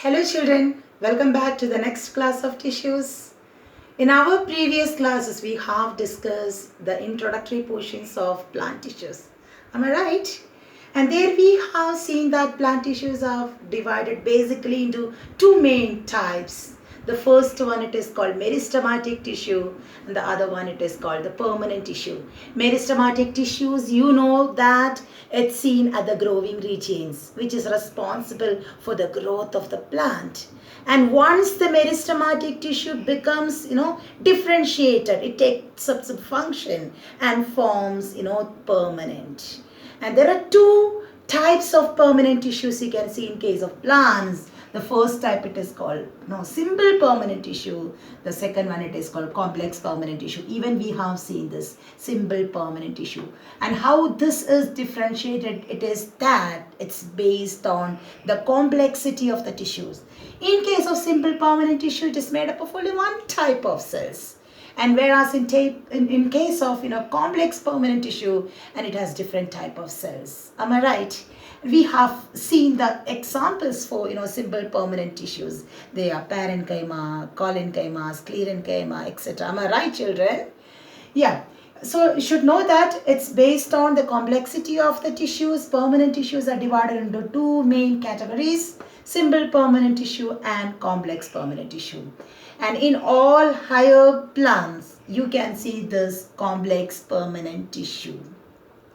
Hello children, welcome back to the next class of tissues. In our previous classes, we have discussed the introductory portions of plant tissues. Am I right? And there we have seen that plant tissues are divided basically into two main types. The first one it is called meristematic tissue and the other one it is called the permanent tissue. Meristematic tissues, you know that it's seen at the growing regions which is responsible for the growth of the plant. And once the meristematic tissue becomes, differentiated, it takes up some function and forms, permanent. And there are two types of permanent tissues you can see in case of plants. The first type it is called simple permanent tissue. The second one it is called complex permanent tissue. Even we have seen this simple permanent tissue. And how this is differentiated, it is that it's based on the complexity of the tissues. In case of simple permanent tissue, it is made up of only one type of cells. And whereas in case of complex permanent tissue, and it has different type of cells. Am I right? We have seen the examples for simple permanent tissues. They are parenchyma, collenchyma, sclerenchyma, etc. Am I right, children? Yeah. So you should know that it's based on the complexity of the tissues. Permanent tissues are divided into two main categories: simple permanent tissue and complex permanent tissue. And in all higher plants, you can see this complex permanent tissue.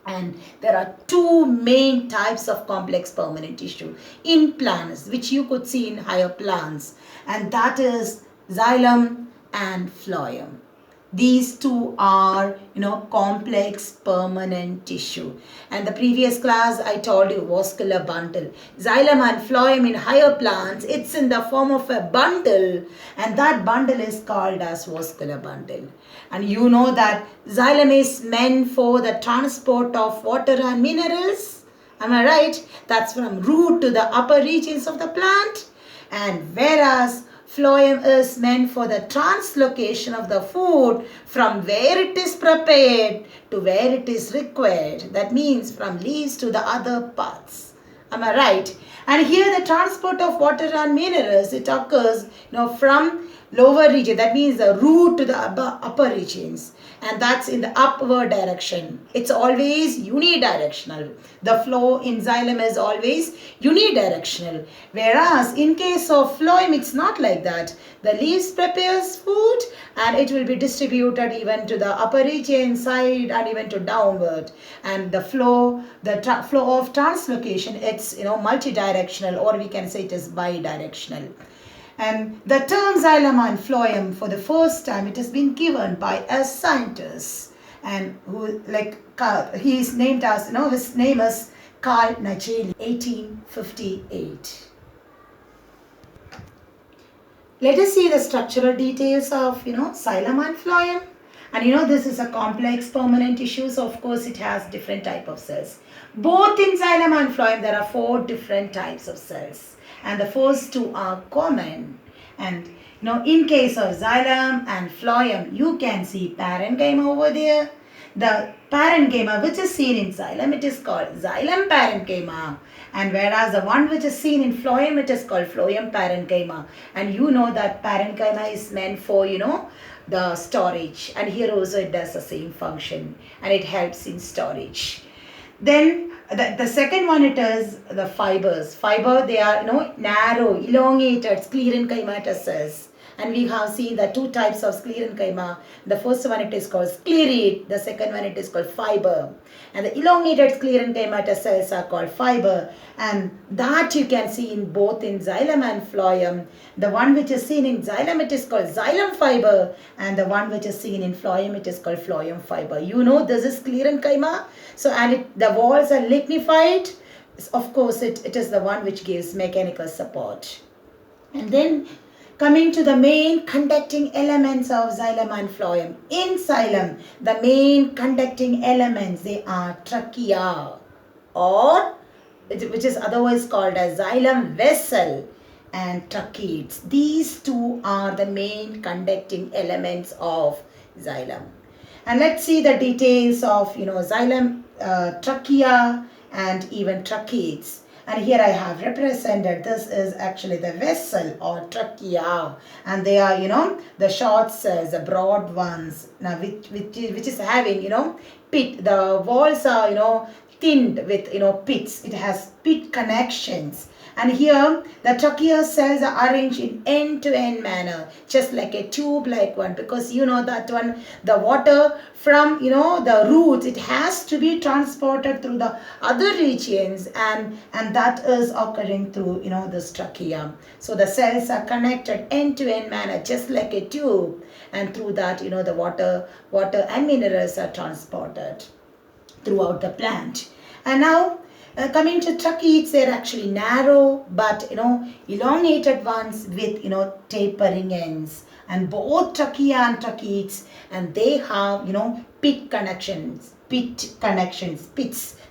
And there are two main types of complex permanent tissue in plants, which you could see in higher plants. And that is xylem and phloem. These two are, complex permanent tissue. And the previous class I told you, vascular bundle. Xylem and phloem in higher plants, it's in the form of a bundle. And that bundle is called as vascular bundle. And you know that xylem is meant for the transport of water and minerals. Am I right? That's from root to the upper regions of the plant. And whereas phloem is meant for the translocation of the food from where it is prepared to where it is required. That means from leaves to the other parts. Am I right? And here the transport of water and minerals, it occurs from lower region. That means the root to the upper regions. And that's in the upward direction. It's always unidirectional. The flow in xylem is always unidirectional. Whereas in case of phloem, it's not like that. The leaves prepares food and it will be distributed even to the upper region, side, and even to downward. And the flow of translocation, it's multidirectional, or we can say it is bidirectional. And the term xylem and phloem, for the first time, it has been given by a scientist, and who he is named as his name is Carl Nageli, 1858. Let us see the structural details of xylem and phloem. And this is a complex permanent tissue, so of course it has different type of cells. Both in xylem and phloem there are 4 different types of cells. And the first two are common. And in case of xylem and phloem, you can see parenchyma over there. The parenchyma which is seen in xylem, it is called xylem parenchyma. And whereas the one which is seen in phloem, it is called phloem parenchyma. And you know that parenchyma is meant for, the storage. And here also it does the same function. And it helps in storage. Then the second one, it is the fibers. Fiber, they are narrow, elongated sclerenchymatous cells. And we have seen the 2 types of sclerenchyma. The first one it is called sclerate. The second one it is called fiber. And the elongated sclerenchymatous cells are called fiber. And that you can see in both in xylem and phloem. The one which is seen in xylem, it is called xylem fiber. And the one which is seen in phloem, it is called phloem fiber. This is sclerenchyma. So, and the walls are lignified. Of course, it is the one which gives mechanical support. And then coming to the main conducting elements of xylem and phloem. In xylem, the main conducting elements, they are trachea, or which is otherwise called as xylem vessel, and tracheids. These two are the main conducting elements of xylem. And let's see the details of xylem, trachea, and even tracheids. And here I have represented, this is actually the vessel or trachea, and they are, the short cells, the broad ones, now which is having, pit. The walls are, thinned with, pits. It has pit connections. And here the trachea cells are arranged in end-to-end manner, just like a tube-like one, because that one, the water from the roots, it has to be transported through the other regions, and that is occurring through this trachea. So the cells are connected end-to-end manner, just like a tube, and through that the water and minerals are transported throughout the plant. And now coming to tracheids, they're actually narrow but elongated ones with tapering ends. And both trachea and tracheids, and they have pit connections, pits.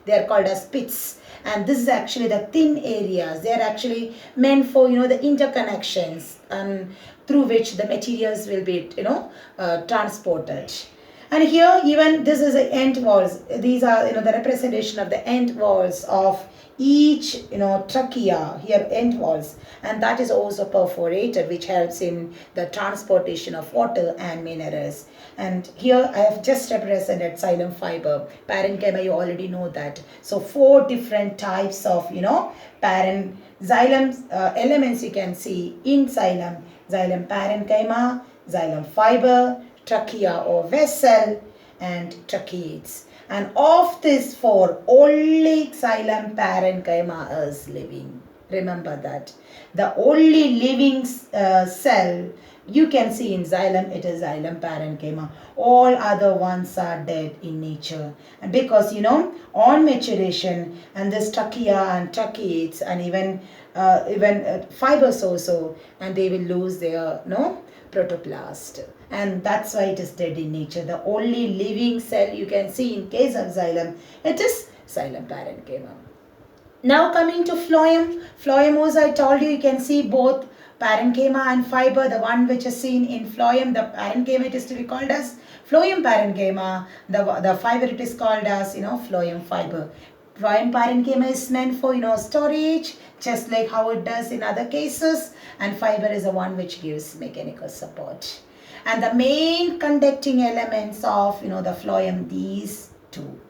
They are called as pits. And this is actually the thin areas. They are actually meant for the interconnections, and through which the materials will be transported. And here even this is the end walls. These are the representation of the end walls of each trachea, here end walls, and that is also perforated, which helps in the transportation of water and minerals. And here I have just represented xylem fiber. Parenchyma, you already know that. So 4 different types of xylem elements you can see in xylem. Xylem parenchyma, xylem fiber, trachea or vessel, and tracheids. And of these 4, only xylem parenchyma is living. Remember that. The only living cell you can see in xylem, it is xylem parenchyma. All other ones are dead in nature. And because on maturation, and this trachea and tracheids and even fibers also, and they will lose their protoplast, and that's why it is dead in nature. The only living cell you can see in case of xylem, it is xylem parenchyma. Now coming to phloem. Phloem also, I told you can see both parenchyma and fiber. The one which is seen in phloem, the parenchyma, it is to be called as phloem parenchyma. The fiber, it is called as phloem fiber. Phloem parenchyma is meant for storage, just like how it does in other cases, and fiber is the one which gives mechanical support. And the main conducting elements of the phloem, these 2.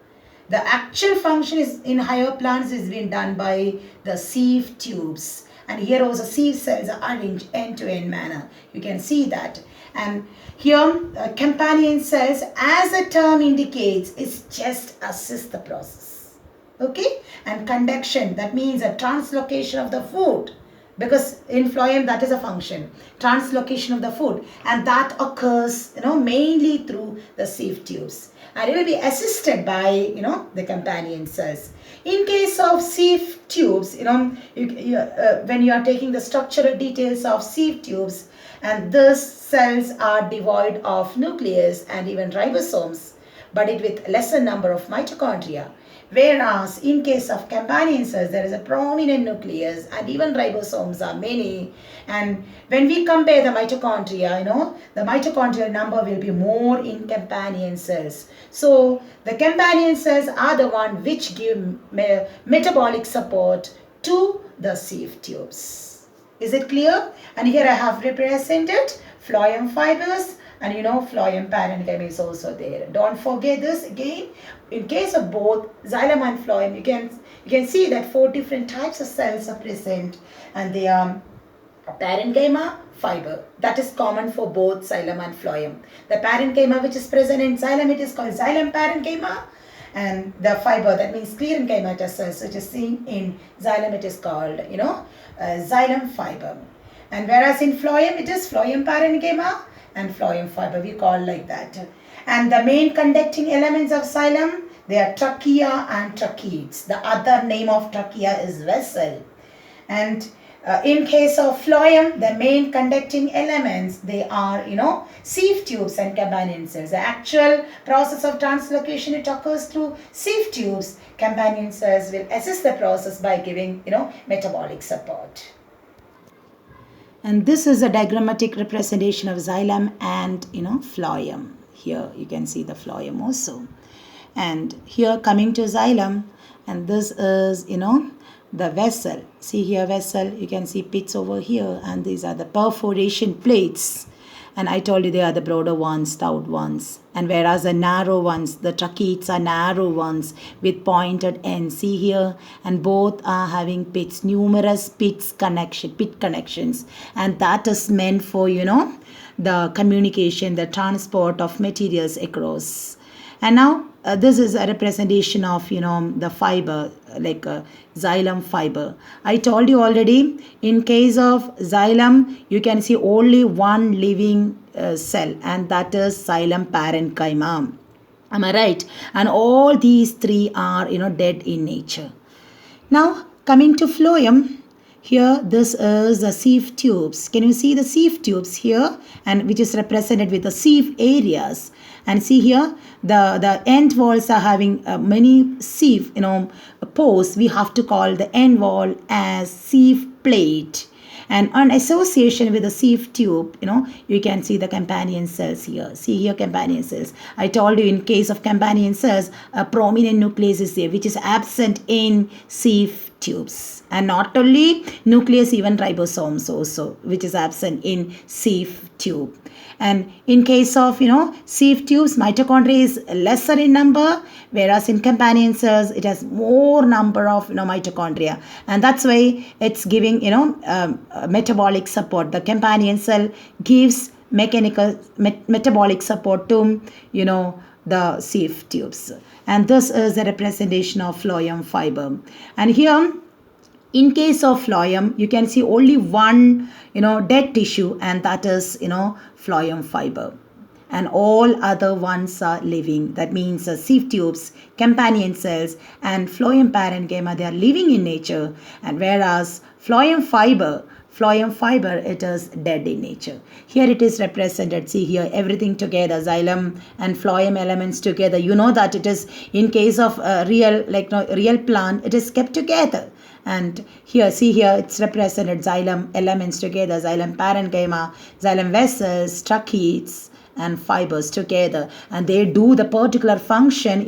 The actual function is in higher plants is being done by the sieve tubes, and here also sieve cells are arranged end-to-end manner. You can see that. And here companion cells, as the term indicates, is just assist the process. Okay, and conduction, that means a translocation of the food, because in phloem that is a function, translocation of the food, and that occurs mainly through the sieve tubes, and it will be assisted by the companion cells. In case of sieve tubes, when you are taking the structural details of sieve tubes, and these cells are devoid of nucleus and even ribosomes, but it with lesser number of mitochondria. Whereas in case of companion cells, there is a prominent nucleus and even ribosomes are many. And when we compare the mitochondria, the mitochondrial number will be more in companion cells. So the companion cells are the one which give metabolic support to the sieve tubes. Is it clear? And here I have represented phloem fibers, and phloem parenchyma is also there. Don't forget this again. In case of both xylem and phloem, you can see that 4 different types of cells are present, and they are parenchyma, fiber. That is common for both xylem and phloem. The parenchyma which is present in xylem, it is called xylem parenchyma, and the fiber, that means sclerenchymatous cells, which is seen in xylem, it is called xylem fiber. And whereas in phloem, it is phloem parenchyma and phloem fiber, we call like that. And the main conducting elements of xylem, they are trachea and tracheids. The other name of trachea is vessel. And in case of phloem, the main conducting elements, they are sieve tubes and companion cells. The actual process of translocation, it occurs through sieve tubes. Companion cells will assist the process by giving metabolic support. And this is a diagrammatic representation of xylem and phloem. Here you can see the phloem also. And here coming to xylem, and this is the vessel. See here vessel, you can see pits over here, and these are the perforation plates. And I told you they are the broader ones, stout ones. And whereas the narrow ones, the tracheids are narrow ones with pointed ends. See here, and both are having pits, numerous pit connections. And that is meant for, the communication, the transport of materials across. And now this is a representation of the fiber, like xylem fiber. I told you already, in case of xylem you can see only one living cell, and that is xylem parenchyma. Am I right? And all these three are dead in nature. Now coming to phloem, here this is the sieve tubes. Can you see the sieve tubes here, and which is represented with the sieve areas? And see here the end walls are having many sieve pores. We have to call the end wall as sieve plate. And on association with the sieve tube, you can see the companion cells here. See here companion cells. I told you in case of companion cells, a prominent nucleus is there, which is absent in sieve tubes. And not only nucleus, even ribosomes also, which is absent in sieve tube. And in case of sieve tubes, mitochondria is lesser in number, whereas in companion cells it has more number of mitochondria, and that's why it's giving metabolic support. The companion cell gives metabolic support to the sieve tubes. And this is the representation of phloem fiber. And here in case of phloem, you can see only one dead tissue, and that is phloem fiber. And all other ones are living. That means sieve tubes, companion cells, and phloem parenchyma, they are living in nature. And whereas phloem fiber, it is dead in nature. Here it is represented. See here, everything together, xylem and phloem elements together. You know that it is in case of real plant, it is kept together. And here, see here, it's represented xylem elements together, xylem parenchyma, xylem vessels, tracheids, and fibers together. And they do the particular function,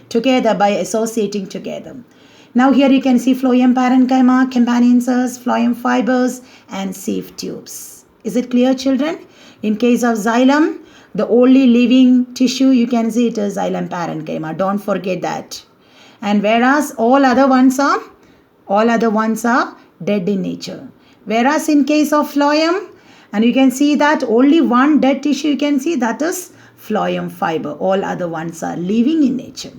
together by associating together. Now here you can see phloem parenchyma, companion cells, phloem fibers, and sieve tubes. Is it clear, children? In case of xylem, the only living tissue you can see it is xylem parenchyma. Don't forget that. And whereas all other ones are dead in nature. Whereas in case of phloem, and you can see that only one dead tissue you can see, that is phloem fiber. All other ones are living in nature.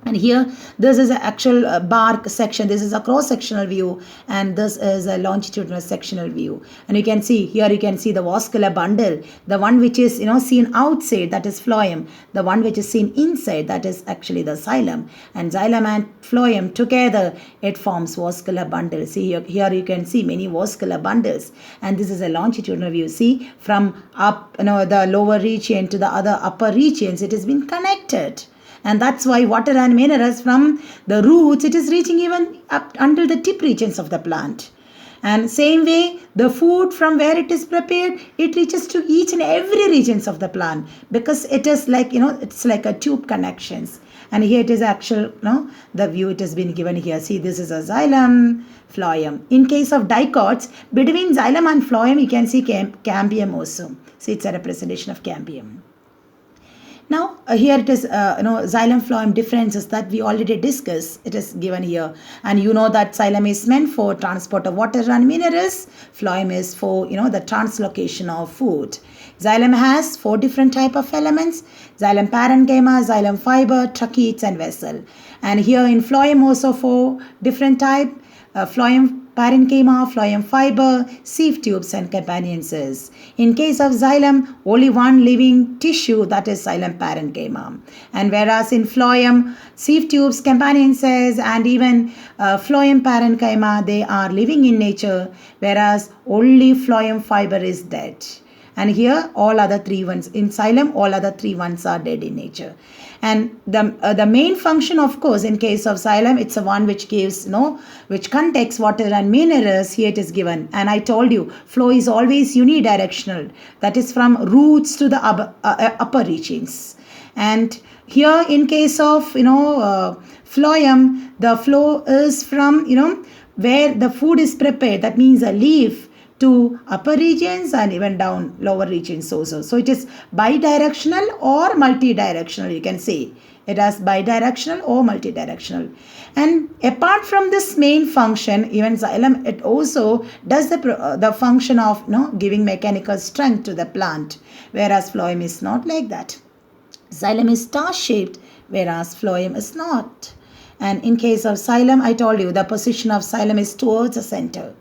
And here, this is an actual bark section. This is a cross-sectional view, and this is a longitudinal sectional view. And you can see, here you can see the vascular bundle. The one which is, seen outside, that is phloem. The one which is seen inside, that is actually the xylem. And xylem and phloem together, it forms vascular bundle. See, here you can see many vascular bundles. And this is a longitudinal view. See, from up, the lower region to the other upper regions, it has been connected. And that's why water and minerals from the roots, it is reaching even up until the tip regions of the plant. And same way, the food from where it is prepared, it reaches to each and every regions of the plant, because it is like, it's like a tube connections. And here it is actual, the view it has been given here. See, this is a xylem, phloem. In case of dicots, between xylem and phloem, you can see cambium also. See, it's a representation of cambium. Now, here it is, xylem phloem differences that we already discussed. It is given here. And you know that xylem is meant for transport of water and minerals. Phloem is for, the translocation of food. Xylem has 4 different type of elements. Xylem parenchyma, xylem fiber, tracheids, and vessel. And here in phloem also 4 different type. Phloem parenchyma, phloem fiber, sieve tubes, and companion cells. In case of xylem, only one living tissue, that is xylem parenchyma. And whereas in phloem, sieve tubes, companion cells, and even phloem parenchyma, they are living in nature, whereas only phloem fiber is dead. And here all other 3 ones, in xylem, all other 3 ones are dead in nature. And the main function, of course, in case of xylem, it's the one which gives, which contains water and minerals. Here it is given. And I told you, flow is always unidirectional. That is from roots to the upper regions. And here in case of, phloem, the flow is from, where the food is prepared. That means a leaf to upper regions and even down lower regions also. So it is bidirectional or multidirectional, you can say. It has bidirectional or multidirectional. And apart from this main function, even xylem, it also does the function of giving mechanical strength to the plant, whereas phloem is not like that. Xylem is star shaped, whereas phloem is not. And in case of xylem, I told you the position of xylem is towards the center,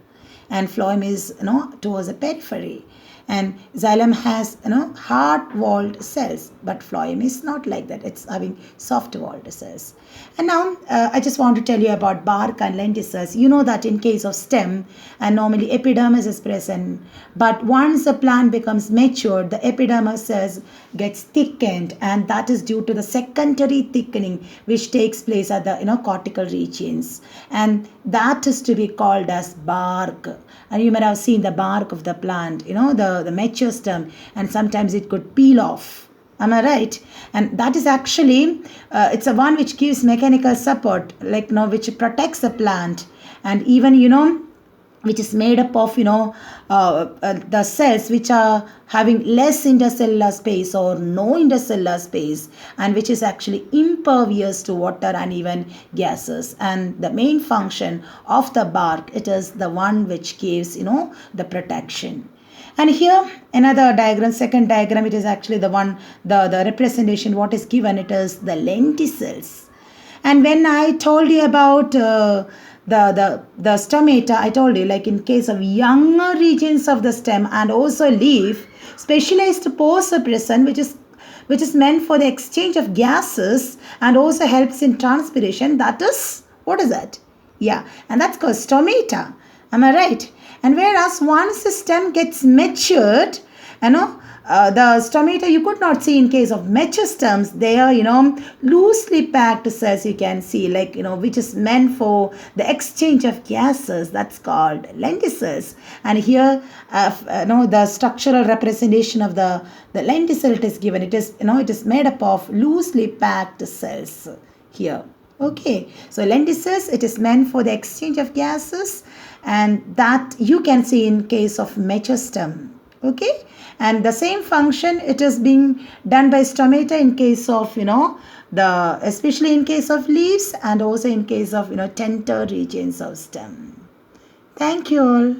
and phloem is towards the periphery. And xylem has hard walled cells, but phloem is not like that. It's having soft walled cells. And now I just want to tell you about bark and lenticels. You know that in case of stem, and normally epidermis is present, but once the plant becomes mature, the epidermis cells gets thickened, and that is due to the secondary thickening which takes place at the cortical regions, and that is to be called as bark. And you might have seen the bark of the plant, the mature stem, and sometimes it could peel off. Am I right? And that is actually, it's a one which gives mechanical support, like, which protects the plant. And even, which is made up of, the cells which are having less intercellular space or no intercellular space, and which is actually impervious to water and even gases. And the main function of the bark, it is the one which gives, the protection. And here another diagram, second diagram, it is actually the one, the representation what is given, it is the lenticels. And when I told you about the stomata, I told you, like in case of younger regions of the stem and also leaf, specialized pores are present, which is meant for the exchange of gases and also helps in transpiration. That is, what is that? Yeah, and that's called stomata. Am I right? And whereas once the stem gets matured, the stomata you could not see in case of mature stems. They are, loosely packed cells, you can see, like, which is meant for the exchange of gases. That's called lenticels. And here, the structural representation of the lenticel is given. It is, it is made up of loosely packed cells here. Okay, so lenticels, it is meant for the exchange of gases, and that you can see in case of mature stem. Okay, and the same function, it is being done by stomata in case of especially in case of leaves, and also in case of tender regions of stem. Thank you all.